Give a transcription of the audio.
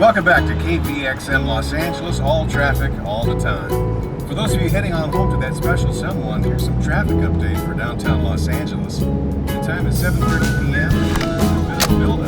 Welcome back to KPXM Los Angeles, all traffic, all the time. For those of you heading on home to that special someone, here's some traffic update for downtown Los Angeles. The time is 7:30 p.m. There's a bit of building